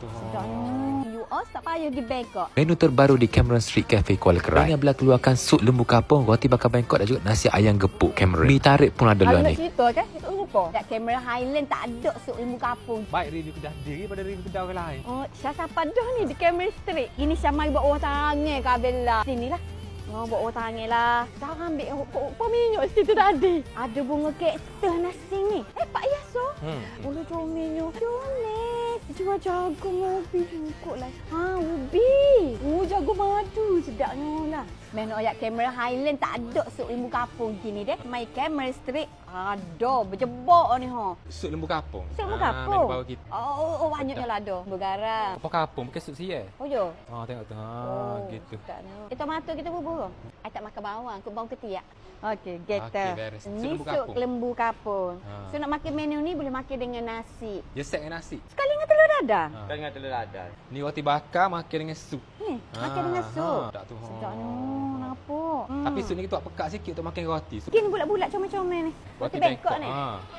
tu. US tak payah pergi Bangkok. Menu terbaru di Cameron Street Cafe Kuala Kerai. Yang belah keluarkan sup lembu kapung, roti bakar Bangkok dan juga nasi ayam gepuk Cameron. Mi tarik pun ada Kalau lah nak ni. cerita kan, itu rupa. Kat Cameron Highland tak ada sup lembu kapung. Baik review kedai dia daripada review kedai orang lain. Oh, Syah siapa dah ni di Cameron Street. Ini Syah mari buat orang tangan Kak Bella. Sinilah. Oh, buat orang tangan lah. Dah ambil apa minyak situ tadi. Ada bunga kaktus nasi ni. Pak Yaso. Ulu comelnya. Comel. Jual jagung ubi cukup lah. Ubi. Jagung madu. Sedapnya lah. Menu ayat Cameron Highland tak ada sup lembu kapung gini deh. Mai Cameron Street ada berjebak ni ha. Sup lembu kapung. Sup lembu Menu kapung. baru kita. Oh banyaknya lah ada. Bergaram. Apa kapung? Bukan sup sial. Oh yo. Tengok tu. Gitu. Kita mata kita bubur. I tak makan bawang, aku bawang ketiak. Okey, kita. Okey, beres. Ni Sup lembu sup kapung. lembu kapung. So nak makan menu ni boleh makan dengan nasi. Dia set dengan nasi. Sekali dengan telur dadah. Kan dengan telur dadah. Ni roti bakar makan dengan sup. Makan dengan sup. Tak tu. Sedapnya. Kenapa? Tapi sup ni kita buat pekat sikit untuk makan roti. Gini bulat-bulat comel-comel ni. Roti Bangkok ni.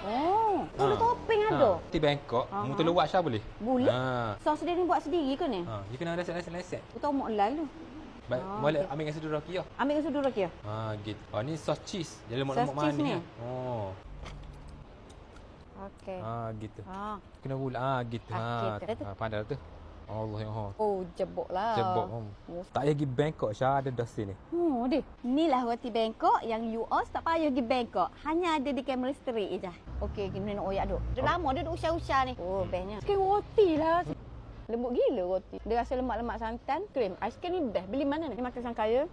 Oh, telur topping ada. Roti Bangkok, mu telur buat Syah boleh? Boleh. Sos dia ni buat sendiri ke ni? Dia kena leset-leset. Utamuk lalu. Baik, boleh ambil dengan sedur roki ya. Ambil dengan sedur roki ya. Gitu. Ni sos cheese. Dia lemak-lemak Sos cheese manis. ni? Oh. Okey. Gitu. Kena bulat. Gitu. Pandai tu. Allah yang Oh, jebok lah. Jebok. Tak payah pergi Bangkok Syah, ada dah sini. Deh. Inilah roti Bangkok yang US tak payah pergi Bangkok. Hanya ada di Cameron Street je. Okey, kena nak oyak duk. Dah lama dia duk usah-usah ni. Oh, bestnya. Sikit roti lah. Lembut gila roti. Dia rasa lemak-lemak santan, krim. Aiskrim ni best. Beli mana ni? Ni makan sangkaya.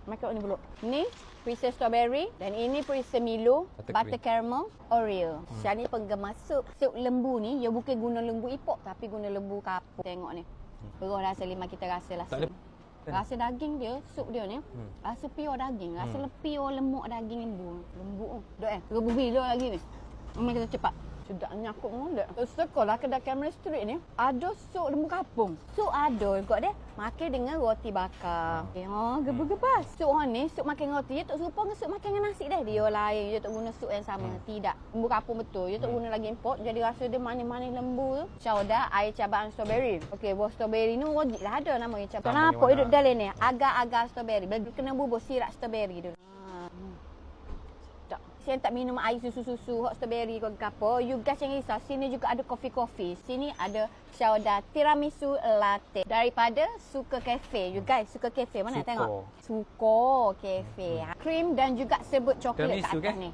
Makan ni beluk. Ni Princess Strawberry dan ini Princess Milo, butter caramel, Oreo. Syah ni penggemar sup. Sup lembu ni, dia bukan guna lembu ipok tapi guna lembu kapur. Tengok ni. Beruh rasa lima kita rasa lah sup. Rasa daging dia, sup dia ni, rasa pure daging. Rasa pure lemak daging lembu. Lembu tu. Duk rebus bila lagi ni. Mari kita cepat. Sedapnya aku molek. Sekolah kedai Cameron Street ni ada sup lembu kapung. Sup ada kot deh. Makan dengan roti bakar. Gebas-gebas. Sup ni, sup makan roti, dia tak serupa dengan sup makan dengan nasi dah. Dia lain, dia tak guna sup yang sama. Tidak. Lembu kapung betul. Dia tak guna lagi import. Jadi rasa dia manis-manis lembu tu. Syauda, air cabang strawberry. Okey, buah strawberry ni wajib lah ada nama dia cabang. Kenapa dia duduk dalam ni? Agak-agak strawberry. Bila kena bubur sirap strawberry dulu. Saya tak minum air susu-susu, hot strawberry ke apa. You guys jangan risau. Sini juga ada kopi-kopi. Sini ada Syauda tiramisu latte. Daripada Suka Cafe. You guys, Suka Cafe mana tengok? Suka Cafe. Krim dan juga sebut coklat kat atas ni.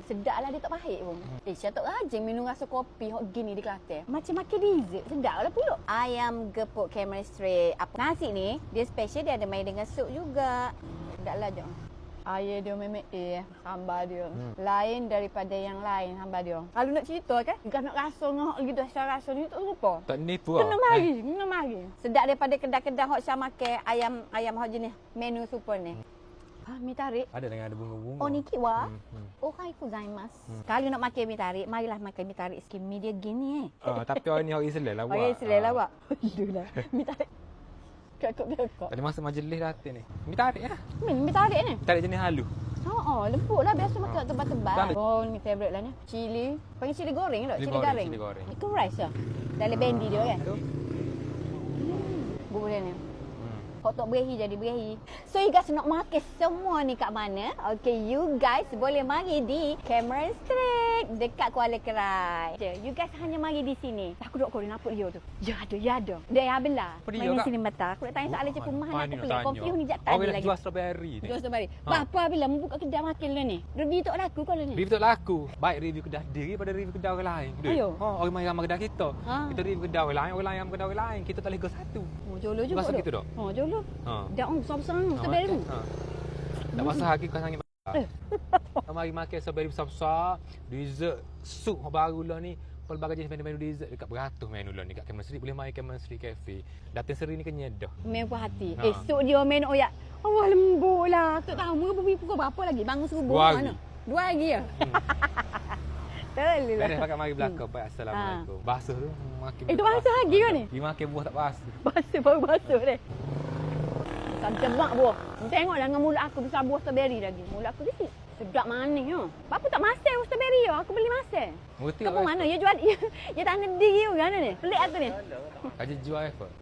Sedap lah, dia tak pahit pun. Saya tak rajin minum rasa kopi hot gini di Kelantan. Macam makan dessert. Sedap lah pula. Ayam gepuk Cameron Street. Nasi ni, dia special, dia ada main dengan sup juga. Sedap lah je. Air dia memang sambal dia. Lain daripada yang lain sambal dia. Kalau nak cerita kan, jika nak rasa ngah gitu saya rasa ni tak lupa. Tak nipu ah. Kena mari. Sedap daripada kedai-kedai hot saya makan ayam hot jenis menu super ni. Mi tarik. Ada dengan ada bunga-bunga. Oh, ni kiwa. Ohai gozaimasu. Kalau nak makan mi tarik, marilah makan mi tarik sikit. Mi dia gini Tapi orang ni orang Islam lah buat. Orang Islam lah buat. Itulah. Mi tarik. Kakak. Tadi masa majlis datang ni. Mi tarik lah. Mi tarik ni. Tarik jenis halu. Lembut lah. Biasa makan tebal-tebal. Oh, ni favourite lah ni. Cili. Panggil cili goreng tak? Cili goreng. Itu rice lah. Dalam bendi dia kan? Bubur dia ni. Hotdog berahi jadi berahi. So you guys nak makan semua ni kat mana? Okay, you guys boleh mari di Cameron Street dekat Kuala Kerai. You guys hanya mari di sini. Aku duduk korang nampak dia tu. Ya ada. Dia yang belah. Main sini mata. Aku nak tanya soalan je pun mahal nak pergi. Confuse ni jap tadi lagi. Jual strawberry ni. Jual strawberry. Bapa bila membuka kedai makan lah ni. Review tak laku kau lah ni. Review tak laku. Baik review kedai diri daripada review kedai orang lain. Ayo. Orang main ramai kedai kita. Kita review kedai orang lain yang kedai orang lain. Kita tak boleh go satu. Jolo juga tu. Gitu dok. Jolo. Dah besar-besar strawberry tu. Tak pasal lagi kau sangat. Mari makan strawberry besar-besar. Dessert sup baru lah ni. Pelbagai jenis menu dessert dekat beratus menu lah ni kat Cameron Street. Boleh mari Cameron Street Cafe. Datang seri ni kenyang dah. Mewah hati. Esok dia main oyak. Allah lembut lah. Tak tahu mu pukul berapa lagi? Bangun subuh mana? 2 lagi ya? Betul lah. Beres pakai mari belakang. Baik, assalamualaikum. Basuh tu makin. Itu basuh lagi kau ni? Dia makan buah tak basuh. Basuh baru basuh deh. Macam buah. Tengoklah dengan mulut aku besar buah strawberry lagi. Mulut aku kecil. Sedap manis tu. Bapa tak masak strawberry tu. Aku beli masak. Ngerti Kamu mana? Ya jual. Ya tak ada diri ke mana ni? Pelik aku ni. Kaji jual apa?